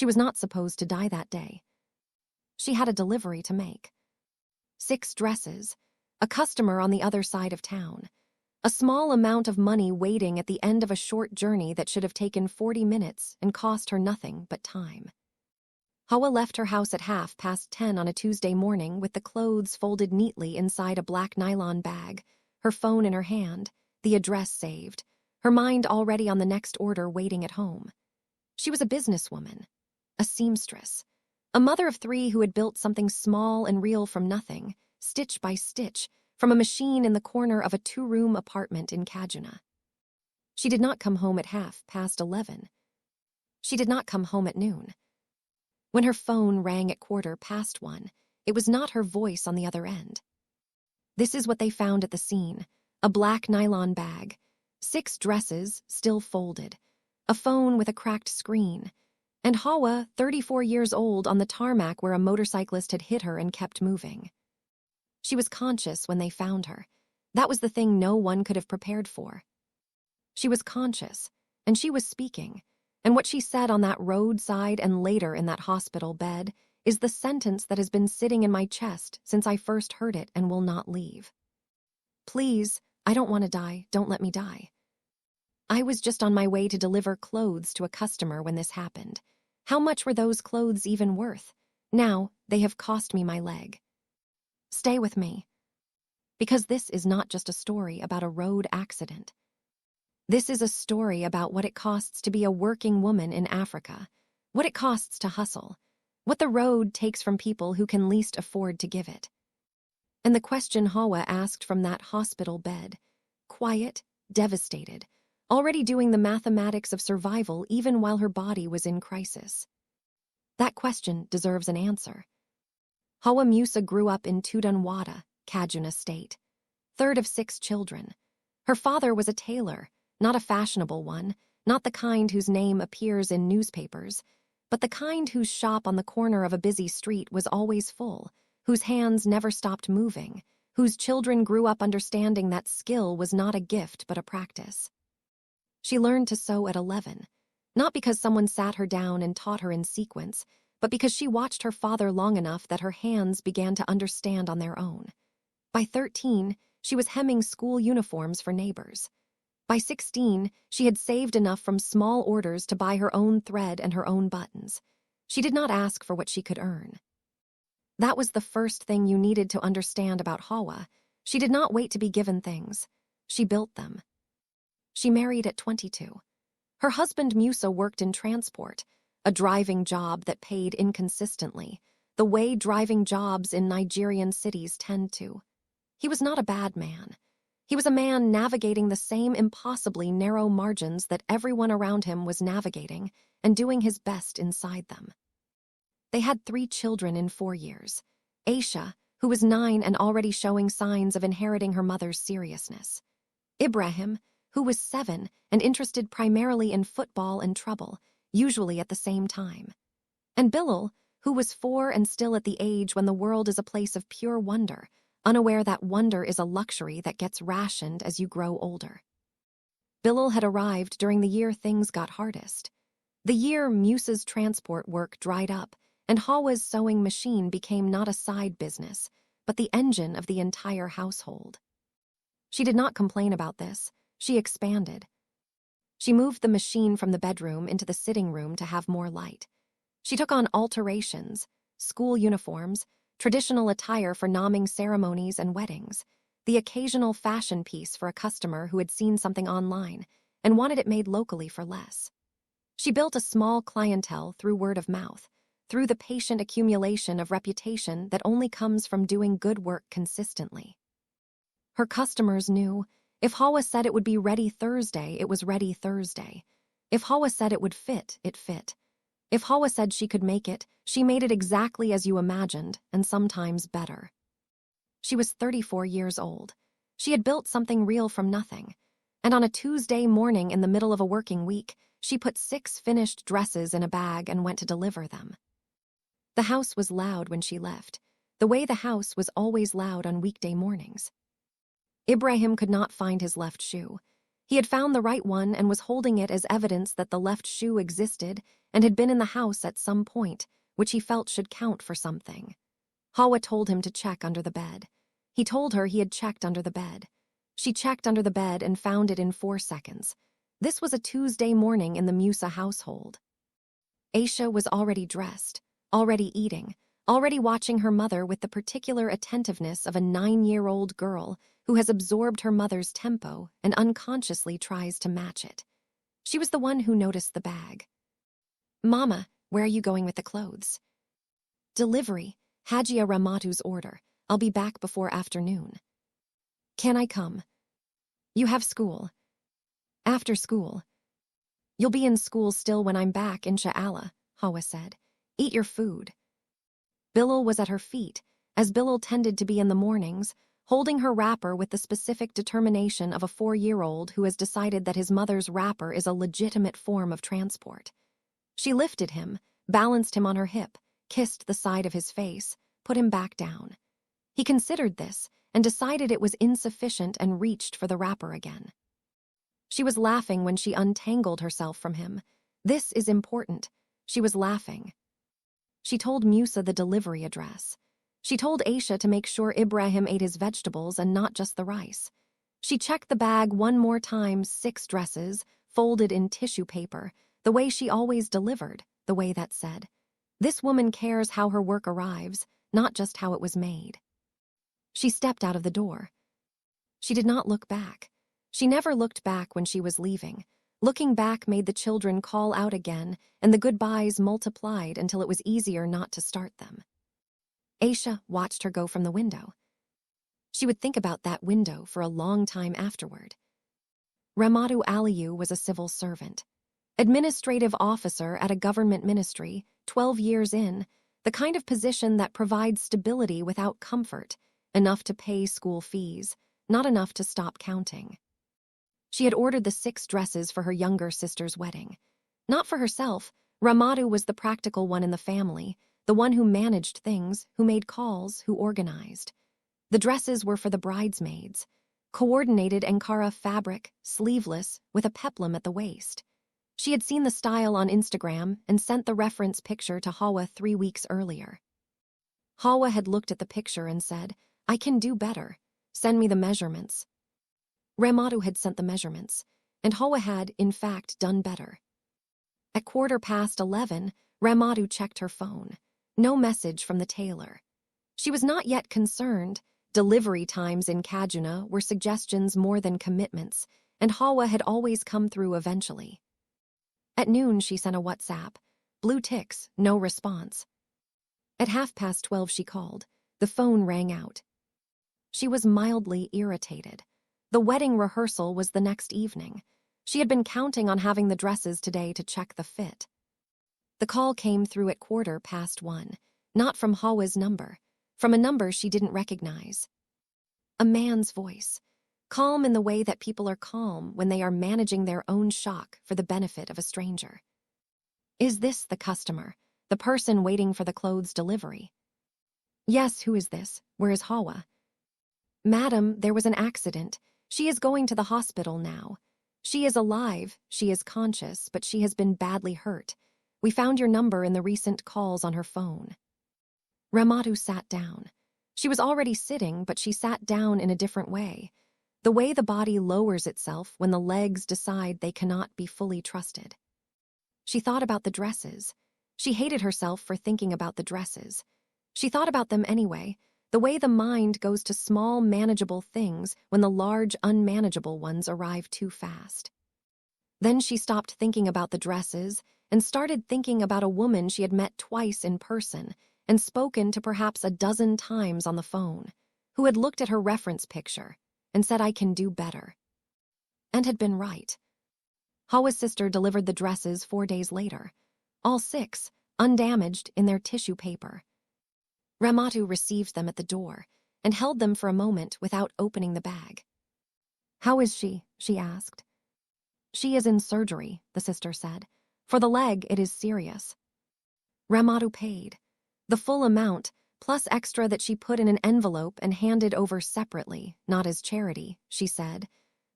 She was not supposed to die that day. She had a delivery to make. 6 dresses, a customer on the other side of town, a small amount of money waiting at the end of a short journey that should have taken 40 minutes and cost her nothing but time. Hauwa left her house at 10:30 on a Tuesday morning with the clothes folded neatly inside a black nylon bag, her phone in her hand, the address saved, her mind already on the next order waiting at home. She was a businesswoman, a seamstress, a mother of 3 who had built something small and real from nothing, stitch by stitch, from a machine in the corner of a 2-room apartment in Kaduna. She did not come home at 11:30. She did not come home at noon. When her phone rang at 1:15, it was not her voice on the other end. This is what they found at the scene: a black nylon bag, 6 dresses still folded, a phone with a cracked screen, and Hauwa, 34 years old, on the tarmac where a motorcyclist had hit her and kept moving. She was conscious when they found her. That was the thing no one could have prepared for. She was conscious, and she was speaking, and what she said on that roadside and later in that hospital bed is the sentence that has been sitting in my chest since I first heard it and will not leave. Please, I don't want to die, don't let me die. I was just on my way to deliver clothes to a customer when this happened. How much were those clothes even worth? Now, they have cost me my leg. Stay with me. Because this is not just a story about a road accident. This is a story about what it costs to be a working woman in Africa, what it costs to hustle, what the road takes from people who can least afford to give it. And the question Hauwa asked from that hospital bed, quiet, devastated, already doing the mathematics of survival even while her body was in crisis. That question deserves an answer. Hauwa Musa grew up in Tudunwada, Kaduna State, 3rd of 6 children. Her father was a tailor, not a fashionable one, not the kind whose name appears in newspapers, but the kind whose shop on the corner of a busy street was always full, whose hands never stopped moving, whose children grew up understanding that skill was not a gift but a practice. She learned to sew at 11, not because someone sat her down and taught her in sequence, but because she watched her father long enough that her hands began to understand on their own. By 13, she was hemming school uniforms for neighbors. By 16, she had saved enough from small orders to buy her own thread and her own buttons. She did not ask for what she could earn. That was the first thing you needed to understand about Hauwa. She did not wait to be given things. She built them. She married at 22. Her husband Musa worked in transport, a driving job that paid inconsistently, the way driving jobs in Nigerian cities tend to. He was not a bad man. He was a man navigating the same impossibly narrow margins that everyone around him was navigating and doing his best inside them. They had 3 children in 4 years. Aisha, who was 9 and already showing signs of inheriting her mother's seriousness. Ibrahim, who was 7 and interested primarily in football and trouble, usually at the same time. And Bilal, who was 4 and still at the age when the world is a place of pure wonder, unaware that wonder is a luxury that gets rationed as you grow older. Bilal had arrived during the year things got hardest. The year Musa's transport work dried up, and Hauwa's sewing machine became not a side business, but the engine of the entire household. She did not complain about this. She expanded. She moved the machine from the bedroom into the sitting room to have more light. She took on alterations, school uniforms, traditional attire for naming ceremonies and weddings, the occasional fashion piece for a customer who had seen something online and wanted it made locally for less. She built a small clientele through word of mouth, through the patient accumulation of reputation that only comes from doing good work consistently. Her customers knew, if Hauwa said it would be ready Thursday, it was ready Thursday. If Hauwa said it would fit, it fit. If Hauwa said she could make it, she made it exactly as you imagined, and sometimes better. She was 34 years old. She had built something real from nothing. And on a Tuesday morning in the middle of a working week, she put 6 finished dresses in a bag and went to deliver them. The house was loud when she left, the way the house was always loud on weekday mornings. Ibrahim could not find his left shoe. He had found the right one and was holding it as evidence that the left shoe existed and had been in the house at some point, which he felt should count for something. Hauwa told him to check under the bed. He told her he had checked under the bed. She checked under the bed and found it in 4 seconds. This was a Tuesday morning in the Musa household. Aisha was already dressed, already eating, already watching her mother with the particular attentiveness of a 9-year-old girl who has absorbed her mother's tempo and unconsciously tries to match it. She was the one who noticed the bag. "Mama, where are you going with the clothes?" "Delivery, Hajia Ramatu's order. I'll be back before afternoon." "Can I come?" "You have school." "After school." "You'll be in school still when I'm back, insha'Allah," Hauwa said. "Eat your food." Bilal was at her feet, as Bilal tended to be in the mornings, holding her wrapper with the specific determination of a 4-year-old who has decided that his mother's wrapper is a legitimate form of transport. She lifted him, balanced him on her hip, kissed the side of his face, put him back down. He considered this and decided it was insufficient and reached for the wrapper again. She was laughing when she untangled herself from him. "This is important." She was laughing. She told Musa the delivery address. She told Aisha to make sure Ibrahim ate his vegetables and not just the rice. She checked the bag one more time, 6 dresses, folded in tissue paper, the way she always delivered, the way that said, "This woman cares how her work arrives, not just how it was made." She stepped out of the door. She did not look back. She never looked back when she was leaving. Looking back made the children call out again, and the goodbyes multiplied until it was easier not to start them. Aisha watched her go from the window. She would think about that window for a long time afterward. Ramatu Aliyu was a civil servant. Administrative officer at a government ministry, 12 years in, the kind of position that provides stability without comfort, enough to pay school fees, not enough to stop counting. She had ordered the 6 dresses for her younger sister's wedding. Not for herself. Ramatu was the practical one in the family, the one who managed things, who made calls, who organized. The dresses were for the bridesmaids. Coordinated Ankara fabric, sleeveless, with a peplum at the waist. She had seen the style on Instagram and sent the reference picture to Hauwa 3 weeks earlier. Hauwa had looked at the picture and said, "I can do better. Send me the measurements." Ramatu had sent the measurements, and Hauwa had, in fact, done better. At 11:15, Ramatu checked her phone. No message from the tailor. She was not yet concerned. Delivery times in Kaduna were suggestions more than commitments, and Hauwa had always come through eventually. At noon, she sent a WhatsApp. Blue ticks, no response. At 12:30, she called. The phone rang out. She was mildly irritated. The wedding rehearsal was the next evening. She had been counting on having the dresses today to check the fit. The call came through at 1:15, not from Hauwa's number, from a number she didn't recognize. A man's voice, calm in the way that people are calm when they are managing their own shock for the benefit of a stranger. "Is this the customer, the person waiting for the clothes delivery?" "Yes, who is this? Where is Hauwa?" "Madam, there was an accident. She is going to the hospital now. She is alive, she is conscious, but she has been badly hurt. We found your number in the recent calls on her phone." Ramatu sat down. She was already sitting, but she sat down in a different way. The way the body lowers itself when the legs decide they cannot be fully trusted. She thought about the dresses. She hated herself for thinking about the dresses. She thought about them anyway, the way the mind goes to small, manageable things when the large, unmanageable ones arrive too fast. Then she stopped thinking about the dresses and started thinking about a woman she had met twice in person and spoken to perhaps a dozen times on the phone, who had looked at her reference picture and said, "I can do better." And had been right. Hauwa's sister delivered the dresses 4 days later, all 6, undamaged in their tissue paper. Ramatu received them at the door and held them for a moment without opening the bag. "How is she?" she asked. "She is in surgery," the sister said. "For the leg, it is serious." Ramatu paid. The full amount, plus extra that she put in an envelope and handed over separately, not as charity, she said.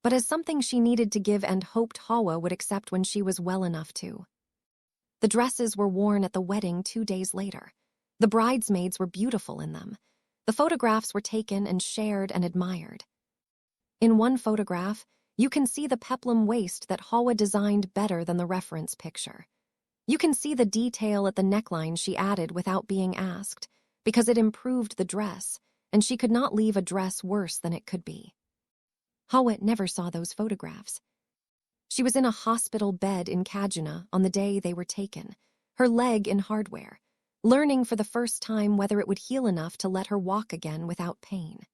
but as something she needed to give and hoped Hauwa would accept when she was well enough to. The dresses were worn at the wedding 2 days later. The bridesmaids were beautiful in them. The photographs were taken and shared and admired. In one photograph, you can see the peplum waist that Hauwa designed better than the reference picture. You can see the detail at the neckline she added without being asked, because it improved the dress, and she could not leave a dress worse than it could be. Hauwa never saw those photographs. She was in a hospital bed in Kaduna on the day they were taken, her leg in hardware, learning for the first time whether it would heal enough to let her walk again without pain.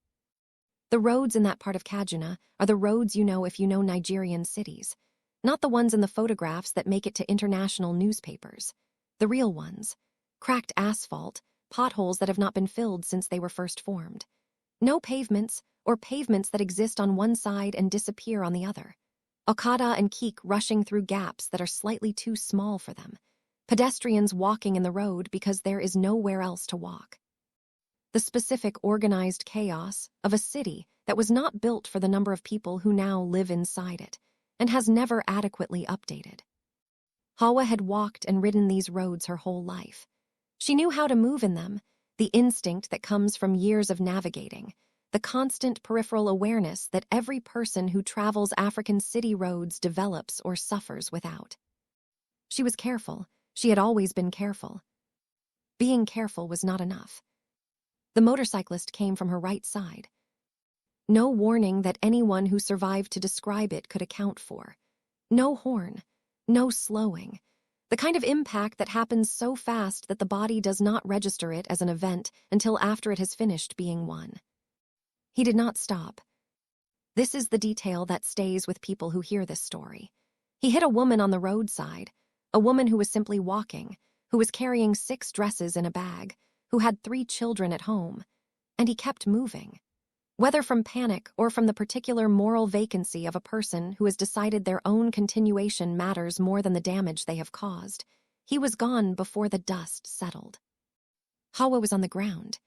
The roads in that part of Kaduna are the roads you know if you know Nigerian cities, not the ones in the photographs that make it to international newspapers. The real ones. Cracked asphalt, potholes that have not been filled since they were first formed. No pavements, or pavements that exist on one side and disappear on the other. Okada and Keek rushing through gaps that are slightly too small for them. Pedestrians walking in the road because there is nowhere else to walk. The specific organized chaos of a city that was not built for the number of people who now live inside it, and has never adequately updated. Hauwa had walked and ridden these roads her whole life. She knew how to move in them, the instinct that comes from years of navigating, the constant peripheral awareness that every person who travels African city roads develops or suffers without. She was careful. She had always been careful. Being careful was not enough. The motorcyclist came from her right side. No warning that anyone who survived to describe it could account for. No horn. No slowing. The kind of impact that happens so fast that the body does not register it as an event until after it has finished being one. He did not stop. This is the detail that stays with people who hear this story. He hit a woman on the roadside, a woman who was simply walking, who was carrying 6 dresses in a bag, who had 3 children at home, and he kept moving. Whether from panic or from the particular moral vacancy of a person who has decided their own continuation matters more than the damage they have caused, he was gone before the dust settled. Hauwa was on the ground.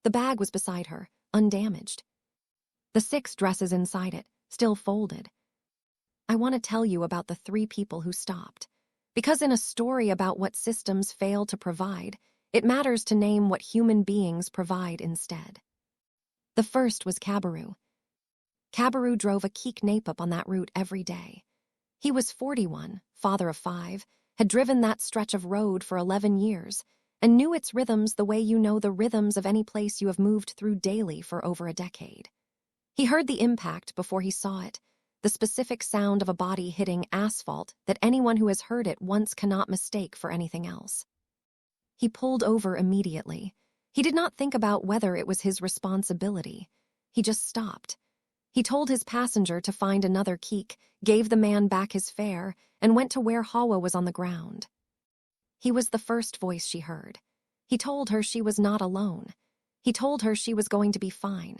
The bag was beside her, undamaged. The 6 dresses inside it, still folded. I want to tell you about the 3 people who stopped. Because in a story about what systems fail to provide, it matters to name what human beings provide instead. The first was Kabaru. Kabaru drove a Keek Napep on that route every day. He was 41, father of 5, had driven that stretch of road for 11 years, and knew its rhythms the way you know the rhythms of any place you have moved through daily for over a decade. He heard the impact before he saw it, the specific sound of a body hitting asphalt that anyone who has heard it once cannot mistake for anything else. He pulled over immediately. He did not think about whether it was his responsibility. He just stopped. He told his passenger to find another Keek, gave the man back his fare, and went to where Hauwa was on the ground. He was the first voice she heard. He told her she was not alone. He told her she was going to be fine.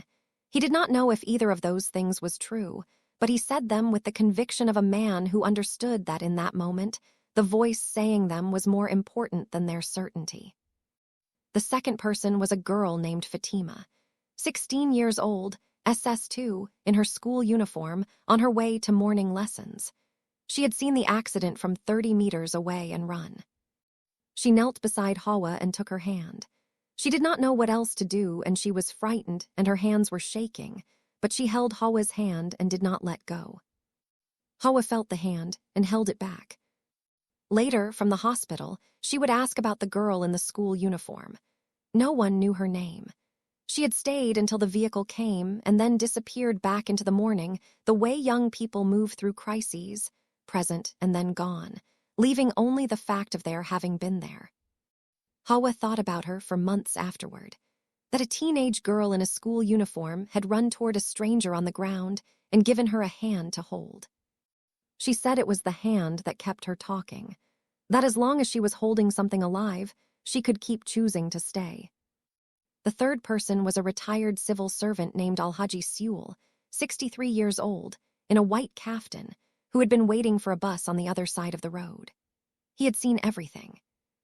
He did not know if either of those things was true, but he said them with the conviction of a man who understood that in that moment, the voice saying them was more important than their certainty. The second person was a girl named Fatima, 16 years old, SS2, in her school uniform, on her way to morning lessons. She had seen the accident from 30 meters away and run. She knelt beside Hauwa and took her hand. She did not know what else to do, and she was frightened and her hands were shaking, but she held Hauwa's hand and did not let go. Hauwa felt the hand and held it back. Later, from the hospital, she would ask about the girl in the school uniform. No one knew her name. She had stayed until the vehicle came and then disappeared back into the morning, the way young people move through crises, present and then gone, leaving only the fact of their having been there. Hauwa thought about her for months afterward, that a teenage girl in a school uniform had run toward a stranger on the ground and given her a hand to hold. She said it was the hand that kept her talking, that as long as she was holding something alive, she could keep choosing to stay. The third person was a retired civil servant named Alhaji Sewell, 63 years old, in a white kaftan, who had been waiting for a bus on the other side of the road. He had seen everything.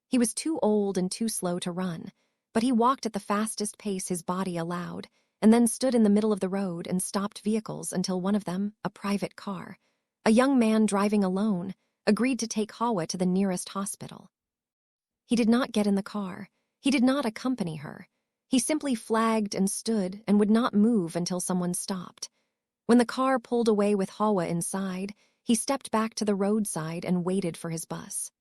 He was too old and too slow to run, but he walked at the fastest pace his body allowed, and then stood in the middle of the road and stopped vehicles until one of them, a private car, a young man driving alone, agreed to take Hauwa to the nearest hospital. He did not get in the car. He did not accompany her. He simply flagged and stood and would not move until someone stopped. When the car pulled away with Hauwa inside, he stepped back to the roadside and waited for his bus.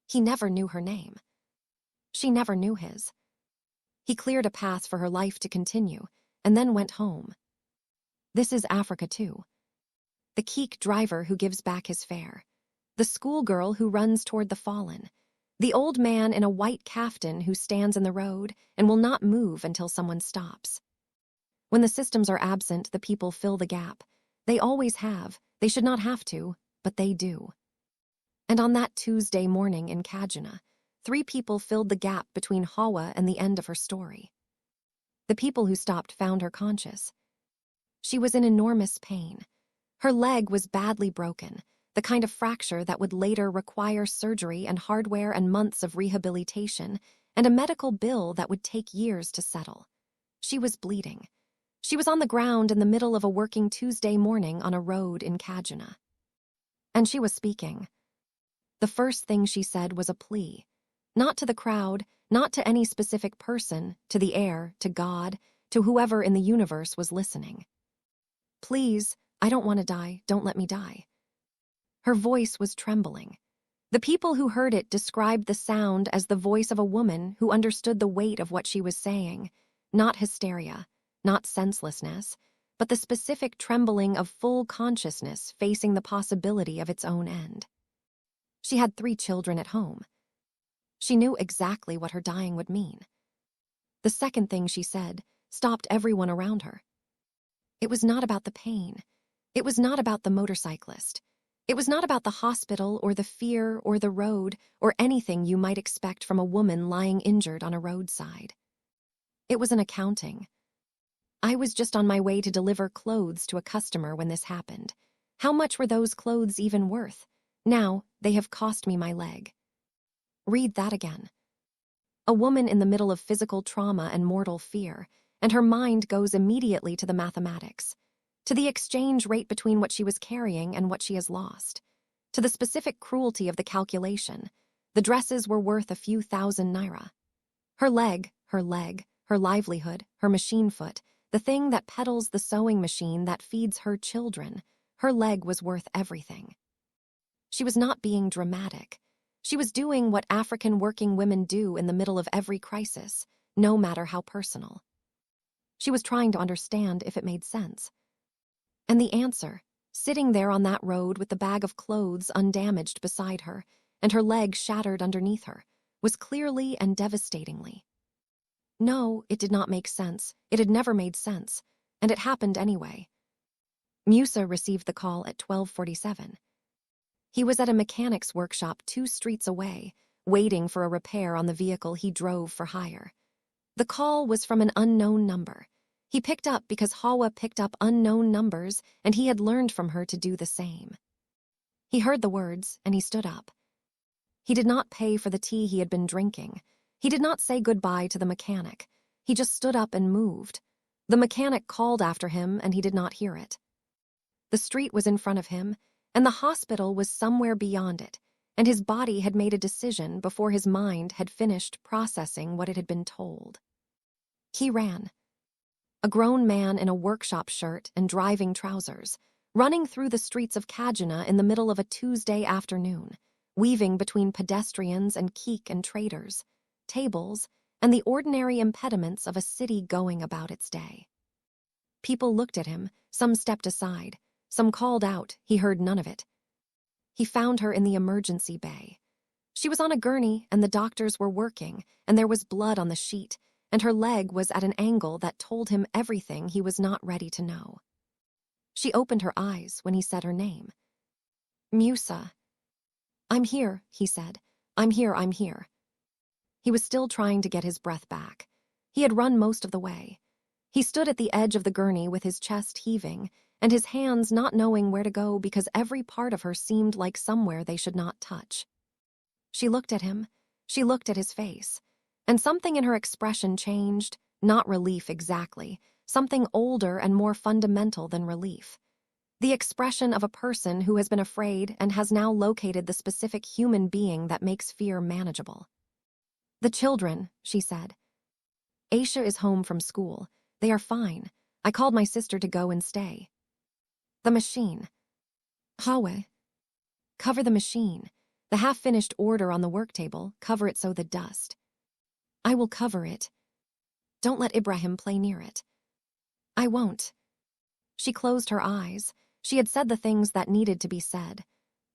He never knew her name. She never knew his. He cleared a path for her life to continue, and then went home. This is Africa too. The keek driver who gives back his fare. The schoolgirl who runs toward the fallen. The old man in a white kaftan who stands in the road and will not move until someone stops. When the systems are absent, the people fill the gap. They always have. They should not have to, but they do. And on that Tuesday morning in Kajuna, 3 people filled the gap between Hauwa and the end of her story. The people who stopped found her conscious. She was in enormous pain. Her leg was badly broken, the kind of fracture that would later require surgery and hardware and months of rehabilitation, and a medical bill that would take years to settle. She was bleeding. She was on the ground in the middle of a working Tuesday morning on a road in Kajuna. And she was speaking. The first thing she said was a plea. Not to the crowd, not to any specific person, to the air, to God, to whoever in the universe was listening. Please, I don't want to die, don't let me die. Her voice was trembling. The people who heard it described the sound as the voice of a woman who understood the weight of what she was saying, not hysteria, not senselessness, but the specific trembling of full consciousness facing the possibility of its own end. She had 3 children at home. She knew exactly what her dying would mean. The second thing she said stopped everyone around her. It was not about the pain. It was not about the motorcyclist. It was not about the hospital or the fear or the road or anything you might expect from a woman lying injured on a roadside. It was an accounting. I was just on my way to deliver clothes to a customer when this happened. How much were those clothes even worth? Now, they have cost me my leg. Read that again. A woman in the middle of physical trauma and mortal fear, and her mind goes immediately to the mathematics, to the exchange rate between what she was carrying and what she has lost, to the specific cruelty of the calculation. The dresses were worth a few thousand naira. Her leg, her livelihood, her machine foot, the thing that pedals the sewing machine that feeds her children, her leg was worth everything. She was not being dramatic. She was doing what African working women do in the middle of every crisis, no matter how personal. She was trying to understand if it made sense. And the answer, sitting there on that road with the bag of clothes undamaged beside her and her leg shattered underneath her, was clearly and devastatingly. No, it did not make sense. It had never made sense, and it happened anyway. Musa received the call at 12:47. He was at a mechanic's workshop 2 streets away, waiting for a repair on the vehicle he drove for hire. The call was from an unknown number. He picked up because Hauwa picked up unknown numbers, and he had learned from her to do the same. He heard the words, and he stood up. He did not pay for the tea he had been drinking. He did not say goodbye to the mechanic. He just stood up and moved. The mechanic called after him, and he did not hear it. The street was in front of him, and the hospital was somewhere beyond it, and his body had made a decision before his mind had finished processing what it had been told. He ran. A grown man in a workshop shirt and driving trousers, running through the streets of Kajuna in the middle of a Tuesday afternoon, weaving between pedestrians and keek and traders, tables, and the ordinary impediments of a city going about its day. People looked at him, some stepped aside, some called out, he heard none of it. He found her in the emergency bay. She was on a gurney, and the doctors were working, and there was blood on the sheet, and her leg was at an angle that told him everything he was not ready to know. She opened her eyes when he said her name. Musa. I'm here, he said. I'm here. He was still trying to get his breath back. He had run most of the way. He stood at the edge of the gurney with his chest heaving, and his hands not knowing where to go because every part of her seemed like somewhere they should not touch. She looked at him. She looked at his face. And something in her expression changed, not relief exactly, something older and more fundamental than relief. The expression of a person who has been afraid and has now located the specific human being that makes fear manageable. "The children," she said. "Aisha is home from school. They are fine. I called my sister to go and stay." "The machine." "Hauwa. Cover the machine. The half-finished order on the work table, cover it so the dust." "I will cover it. Don't let Ibrahim play near it." "I won't." She closed her eyes. She had said the things that needed to be said.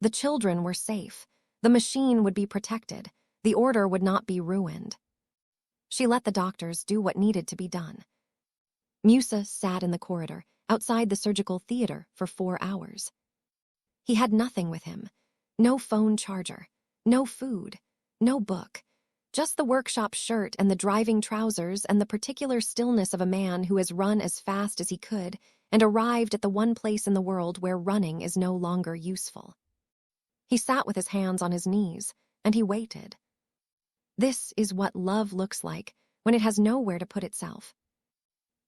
The children were safe. The machine would be protected. The order would not be ruined. She let the doctors do what needed to be done. Musa sat in the corridor, outside the surgical theater, for 4 hours. He had nothing with him. No phone charger. No food. No book. Just the workshop shirt and the driving trousers and the particular stillness of a man who has run as fast as he could and arrived at the one place in the world where running is no longer useful. He sat with his hands on his knees, and he waited. This is what love looks like when it has nowhere to put itself.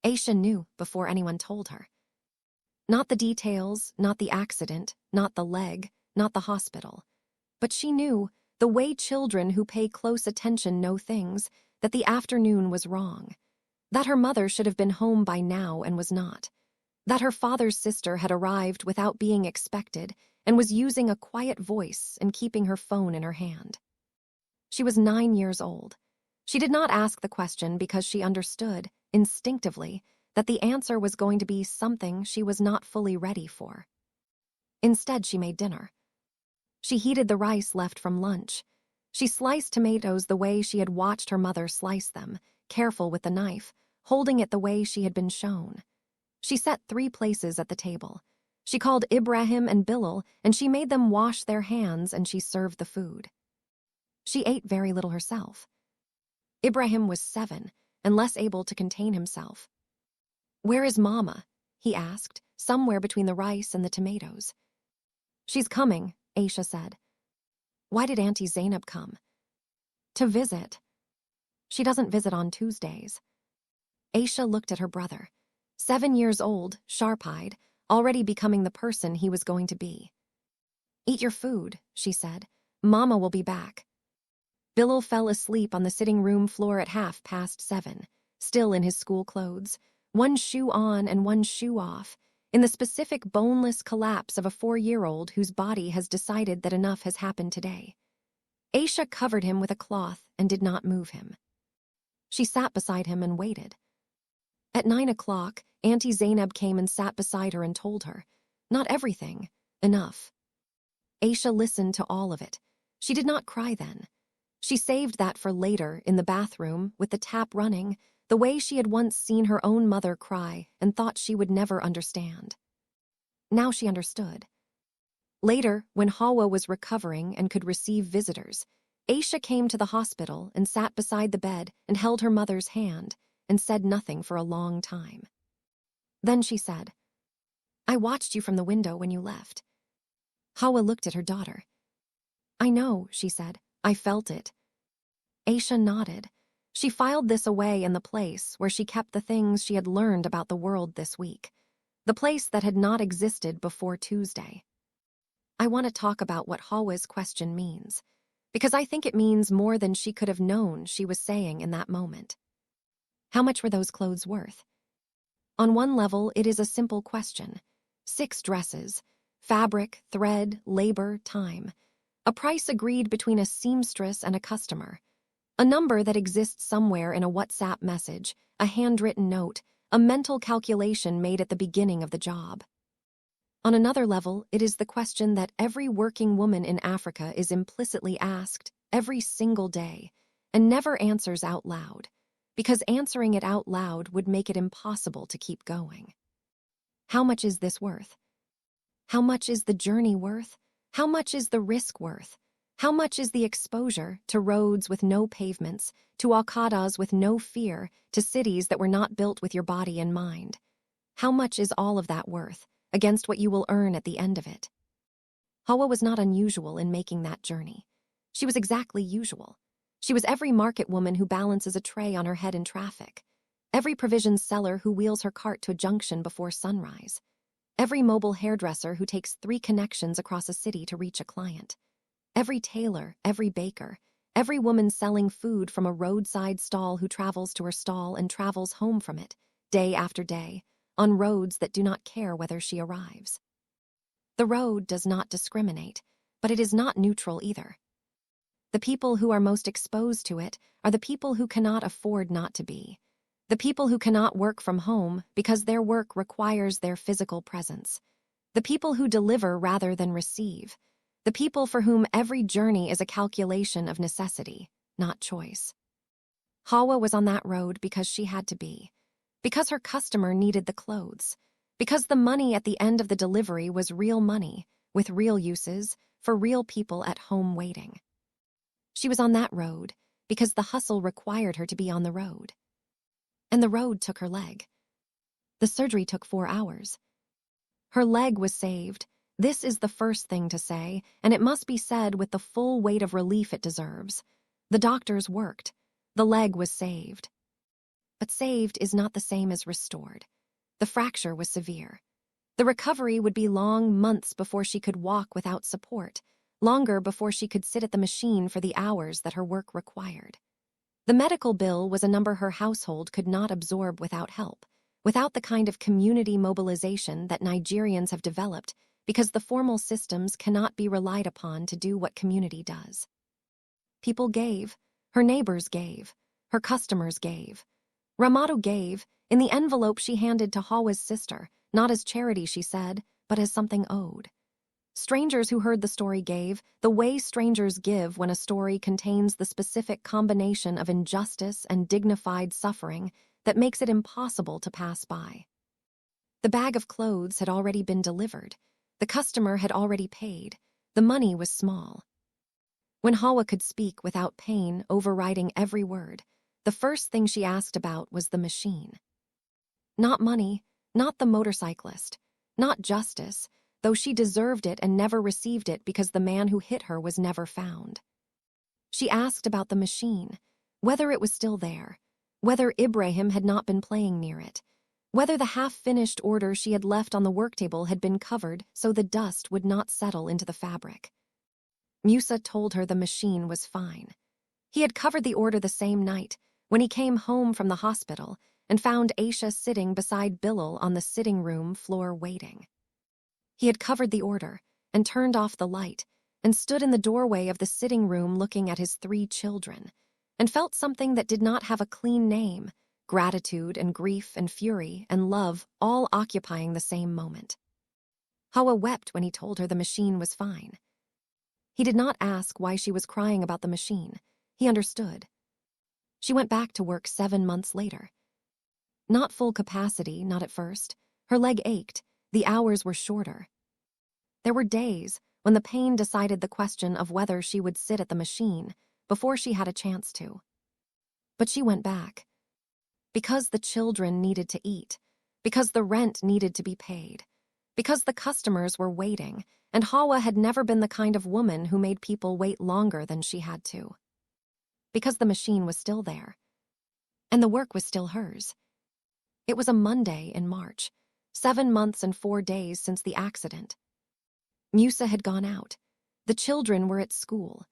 Aisha knew before anyone told her. Not the details, not the accident, not the leg, not the hospital. But she knew, the way children who pay close attention know things, that the afternoon was wrong. That her mother should have been home by now and was not. That her father's sister had arrived without being expected and was using a quiet voice and keeping her phone in her hand. She was 9 years old. She did not ask the question because she understood, instinctively, that the answer was going to be something she was not fully ready for. Instead, she made dinner. She heated the rice left from lunch. She sliced tomatoes the way she had watched her mother slice them, careful with the knife, holding it the way she had been shown. She set 3 places at the table. She called Ibrahim and Bilal, and she made them wash their hands, and she served the food. She ate very little herself. Ibrahim was 7 and less able to contain himself. "Where is Mama?" he asked, somewhere between the rice and the tomatoes. "She's coming," Aisha said. "Why did Auntie Zainab come?" "To visit." "She doesn't visit on Tuesdays." Aisha looked at her brother. 7 years old, sharp-eyed, already becoming the person he was going to be. "Eat your food," she said. "Mama will be back." Bilal fell asleep on the sitting room floor at 7:30, still in his school clothes, one shoe on and one shoe off, in the specific boneless collapse of a 4-year-old whose body has decided that enough has happened today. Aisha covered him with a cloth and did not move him. She sat beside him and waited. At 9 o'clock, Auntie Zainab came and sat beside her and told her, not everything, enough. Aisha listened to all of it. She did not cry then. She saved that for later, in the bathroom, with the tap running, the way she had once seen her own mother cry and thought she would never understand. Now she understood. Later, when Hauwa was recovering and could receive visitors, Aisha came to the hospital and sat beside the bed and held her mother's hand and said nothing for a long time. Then she said, "I watched you from the window when you left." Hauwa looked at her daughter. "I know," she said. "I felt it." Aisha nodded. She filed this away in the place where she kept the things she had learned about the world this week, the place that had not existed before Tuesday. "I want to talk about what Hauwa's question means, because I think it means more than she could have known she was saying in that moment. How much were those clothes worth? On one level, it is a simple question. 6 dresses, fabric, thread, labor, time. A price agreed between a seamstress and a customer. A number that exists somewhere in a WhatsApp message, a handwritten note, a mental calculation made at the beginning of the job. On another level, it is the question that every working woman in Africa is implicitly asked every single day and never answers out loud, because answering it out loud would make it impossible to keep going. How much is this worth? How much is the journey worth? How much is the risk worth? How much is the exposure to roads with no pavements, to alcadas with no fear, to cities that were not built with your body in mind? How much is all of that worth, against what you will earn at the end of it? Hauwa was not unusual in making that journey. She was exactly usual. She was every market woman who balances a tray on her head in traffic. every provision seller who wheels her cart to a junction before sunrise, every mobile hairdresser who takes 3 connections across a city to reach a client, every tailor, every baker, every woman selling food from a roadside stall who travels to her stall and travels home from it, day after day, on roads that do not care whether she arrives. The road does not discriminate, but it is not neutral either. The people who are most exposed to it are the people who cannot afford not to be. The people who cannot work from home because their work requires their physical presence. The people who deliver rather than receive. The people for whom every journey is a calculation of necessity, not choice. Hauwa was on that road because she had to be. Because her customer needed the clothes. Because the money at the end of the delivery was real money, with real uses, for real people at home waiting. She was on that road because the hustle required her to be on the road. And the road took her leg. The surgery took 4 hours. Her leg was saved. This is the first thing to say, and it must be said with the full weight of relief it deserves. The doctors worked. The leg was saved. But saved is not the same as restored. The fracture was severe. The recovery would be long months before she could walk without support, longer before she could sit at the machine for the hours that her work required. The medical bill was a number her household could not absorb without help, without the kind of community mobilization that Nigerians have developed because the formal systems cannot be relied upon to do what community does. People gave, her neighbors gave, her customers gave. Ramado gave, in the envelope she handed to Hauwa's sister, not as charity, she said, but as something owed. Strangers who heard the story gave, the way strangers give when a story contains the specific combination of injustice and dignified suffering that makes it impossible to pass by. The bag of clothes had already been delivered. The customer had already paid. The money was small. When Hauwa could speak without pain overriding every word, the first thing she asked about was the machine. Not money, not the motorcyclist, not justice, though she deserved it and never received it because the man who hit her was never found. She asked about the machine, whether it was still there, whether Ibrahim had not been playing near it, whether the half-finished order she had left on the worktable had been covered so the dust would not settle into the fabric. Musa told her the machine was fine. He had covered the order the same night, when he came home from the hospital and found Aisha sitting beside Bilal on the sitting room floor waiting. He had covered the order and turned off the light and stood in the doorway of the sitting room looking at his 3 children and felt something that did not have a clean name, gratitude and grief and fury and love all occupying the same moment. Hauwa wept when he told her the machine was fine. He did not ask why she was crying about the machine. He understood. She went back to work 7 months later. Not full capacity, not at first. Her leg ached. The hours were shorter. There were days when the pain decided the question of whether she would sit at the machine before she had a chance to. But she went back. Because the children needed to eat. Because the rent needed to be paid. Because the customers were waiting, and Hauwa had never been the kind of woman who made people wait longer than she had to. Because the machine was still there. And the work was still hers. It was a Monday in March, 7 months and 4 days since the accident. Musa had gone out. The children were at school.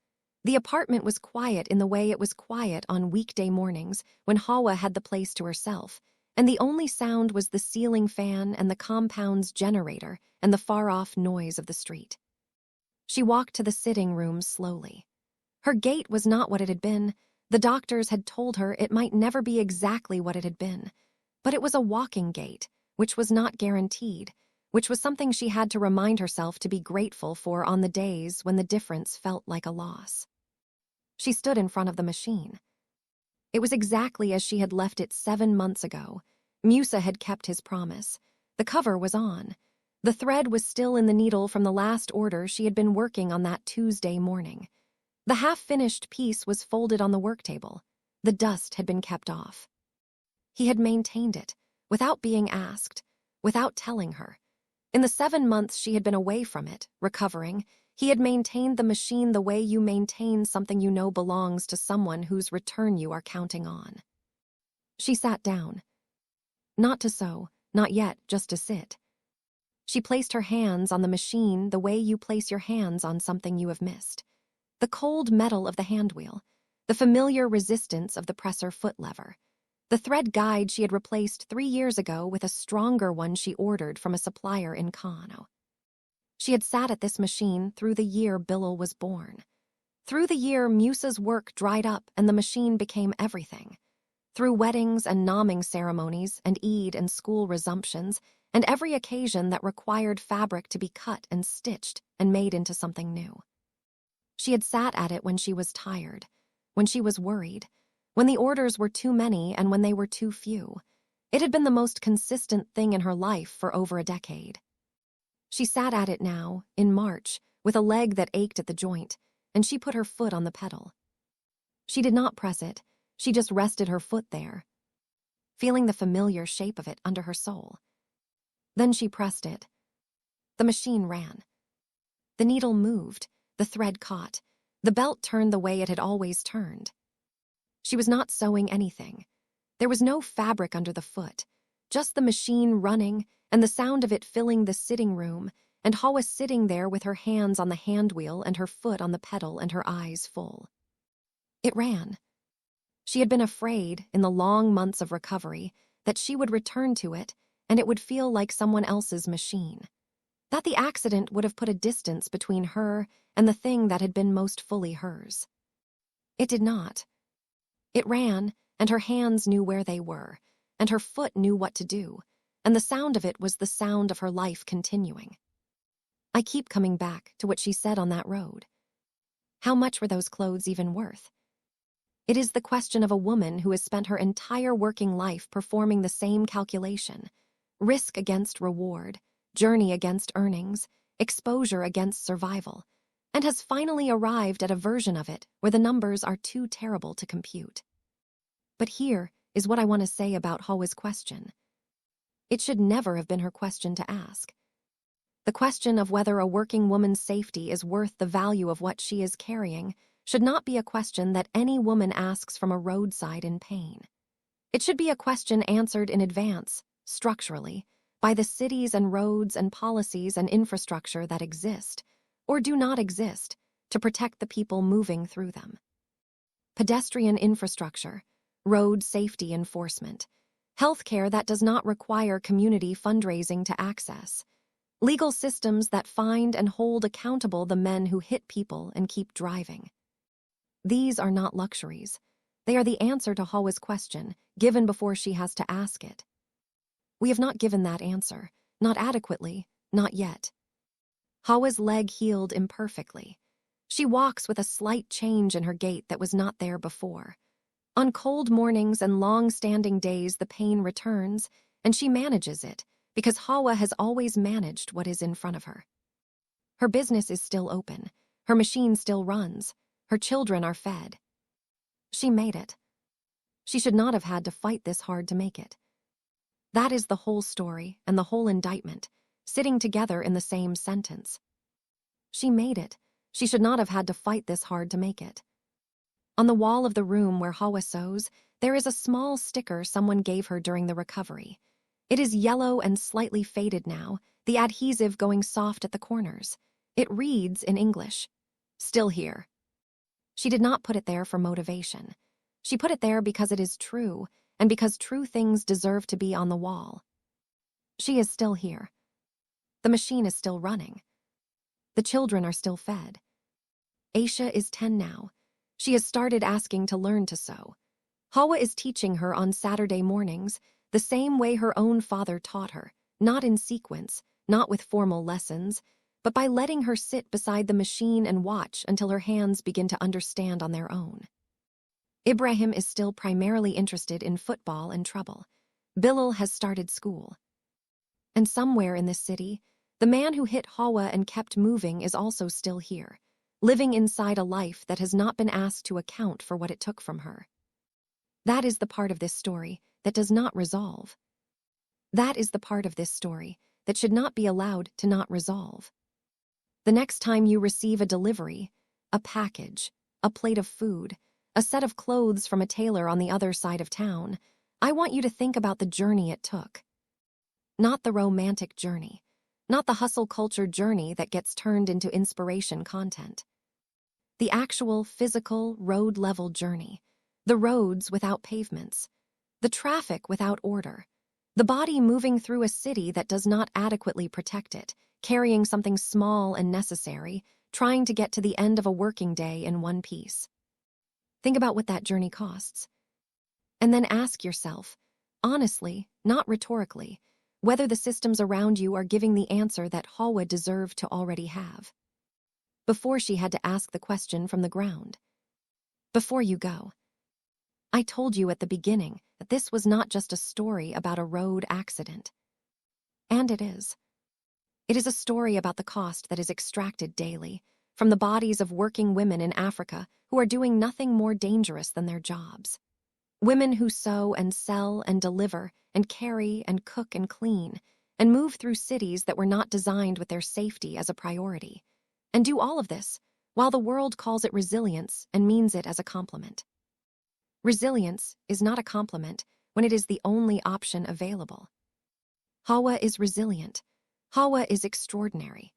The apartment was quiet in the way it was quiet on weekday mornings when Hauwa had the place to herself, and the only sound was the ceiling fan and the compound's generator and the far-off noise of the street. She walked to the sitting room slowly. Her gait was not what it had been. The doctors had told her it might never be exactly what it had been, but it was a walking gait, which was not guaranteed, which was something she had to remind herself to be grateful for on the days when the difference felt like a loss. She stood in front of the machine. It was exactly as she had left it 7 months ago. Musa had kept his promise. The cover was on. The thread was still in the needle from the last order she had been working on that Tuesday morning. The half-finished piece was folded on the work table. The dust had been kept off. He had maintained it, without being asked, without telling her. In the 7 months she had been away from it, recovering, he had maintained the machine the way you maintain something you know belongs to someone whose return you are counting on. She sat down. Not to sew, not yet, just to sit. She placed her hands on the machine the way you place your hands on something you have missed. The cold metal of the handwheel, the familiar resistance of the presser foot lever, the thread guide she had replaced 3 years ago with a stronger one she ordered from a supplier in Kano. She had sat at this machine through the year Bilal was born. Through the year Musa's work dried up and the machine became everything. Through weddings and naming ceremonies and Eid and school resumptions and every occasion that required fabric to be cut and stitched and made into something new. She had sat at it when she was tired, when she was worried, when the orders were too many and when they were too few. It had been the most consistent thing in her life for over a decade. She sat at it now, in March, with a leg that ached at the joint, and she put her foot on the pedal. She did not press it, she just rested her foot there, feeling the familiar shape of it under her sole. Then she pressed it. The machine ran. The needle moved, the thread caught, the belt turned the way it had always turned. She was not sewing anything. There was no fabric under the foot, just the machine running and the sound of it filling the sitting room, and Hauwa sitting there with her hands on the handwheel and her foot on the pedal and her eyes full. It ran. She had been afraid, in the long months of recovery, that she would return to it and it would feel like someone else's machine. That the accident would have put a distance between her and the thing that had been most fully hers. It did not. It ran, and her hands knew where they were, and her foot knew what to do, and the sound of it was the sound of her life continuing. I keep coming back to what she said on that road. How much were those clothes even worth? It is the question of a woman who has spent her entire working life performing the same calculation, risk against reward, journey against earnings, exposure against survival, and has finally arrived at a version of it where the numbers are too terrible to compute. But here is what I want to say about Hauwa's question. It should never have been her question to ask. The question of whether a working woman's safety is worth the value of what she is carrying should not be a question that any woman asks from a roadside in pain. It should be a question answered in advance, structurally, by the cities and roads and policies and infrastructure that exist, or do not exist, to protect the people moving through them. Pedestrian infrastructure, road safety enforcement, healthcare that does not require community fundraising to access, legal systems that find and hold accountable the men who hit people and keep driving. These are not luxuries. They are the answer to Hauwa's question, given before she has to ask it. We have not given that answer, not adequately, not yet. Hauwa's leg healed imperfectly. She walks with a slight change in her gait that was not there before. On cold mornings and long-standing days the pain returns, and she manages it, because Hauwa has always managed what is in front of her. Her business is still open. Her machine still runs. Her children are fed. She made it. She should not have had to fight this hard to make it. That is the whole story and the whole indictment, sitting together in the same sentence. She made it. She should not have had to fight this hard to make it. On the wall of the room where Hauwa sews, there is a small sticker someone gave her during the recovery. It is yellow and slightly faded now, the adhesive going soft at the corners. It reads in English, "Still here." She did not put it there for motivation. She put it there because it is true, and because true things deserve to be on the wall. She is still here. The machine is still running. The children are still fed. Aisha is 10 now. She has started asking to learn to sew. Hauwa is teaching her on Saturday mornings, the same way her own father taught her, not in sequence, not with formal lessons, but by letting her sit beside the machine and watch until her hands begin to understand on their own. Ibrahim is still primarily interested in football and trouble. Bilal has started school. And somewhere in this city, the man who hit Hauwa and kept moving is also still here, living inside a life that has not been asked to account for what it took from her. That is the part of this story that does not resolve. That is the part of this story that should not be allowed to not resolve. The next time you receive a delivery, a package, a plate of food, a set of clothes from a tailor on the other side of town, I want you to think about the journey it took. Not the romantic journey. Not the hustle culture journey that gets turned into inspiration content. The actual, physical, road-level journey. The roads without pavements. The traffic without order. The body moving through a city that does not adequately protect it, carrying something small and necessary, trying to get to the end of a working day in one piece. Think about what that journey costs. And then ask yourself, honestly, not rhetorically, whether the systems around you are giving the answer that Hauwa deserved to already have. Before she had to ask the question from the ground. Before you go. I told you at the beginning that this was not just a story about a road accident. And it is. It is a story about the cost that is extracted daily from the bodies of working women in Africa who are doing nothing more dangerous than their jobs. Women who sew and sell and deliver and carry and cook and clean and move through cities that were not designed with their safety as a priority, and do all of this while the world calls it resilience and means it as a compliment. Resilience is not a compliment when it is the only option available. Hauwa is resilient. Hauwa is extraordinary.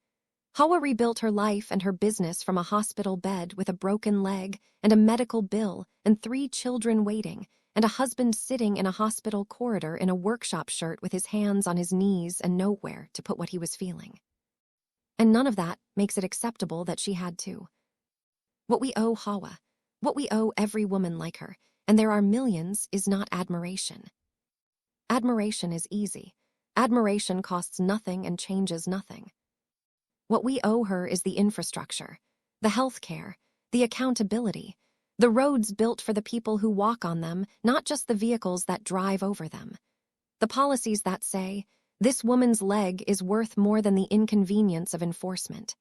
Hauwa rebuilt her life and her business from a hospital bed with a broken leg and a medical bill and 3 children waiting and a husband sitting in a hospital corridor in a workshop shirt with his hands on his knees and nowhere to put what he was feeling. And none of that makes it acceptable that she had to. What we owe Hauwa, what we owe every woman like her, and there are millions, is not admiration. Admiration is easy. Admiration costs nothing and changes nothing. What we owe her is the infrastructure, the health care, the accountability, the roads built for the people who walk on them, not just the vehicles that drive over them. The policies that say, this woman's leg is worth more than the inconvenience of enforcement.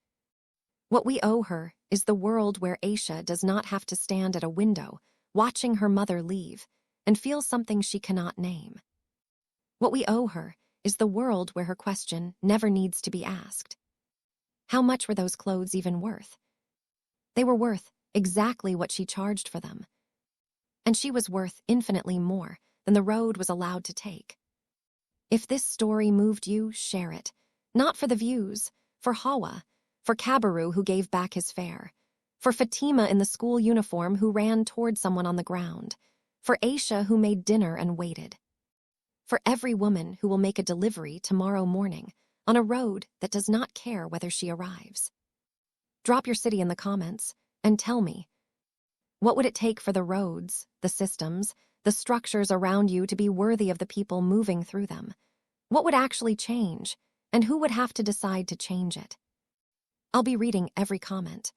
What we owe her is the world where Aisha does not have to stand at a window, watching her mother leave, and feel something she cannot name. What we owe her is the world where her question never needs to be asked. How much were those clothes even worth? They were worth exactly what she charged for them. And she was worth infinitely more than the road was allowed to take. If this story moved you, share it. Not for the views, for Hauwa, for Kabaru who gave back his fare, for Fatima in the school uniform who ran toward someone on the ground, for Aisha who made dinner and waited, for every woman who will make a delivery tomorrow morning on a road that does not care whether she arrives. Drop your city in the comments and tell me, what would it take for the roads, the systems, the structures around you to be worthy of the people moving through them? What would actually change, and who would have to decide to change it? I'll be reading every comment.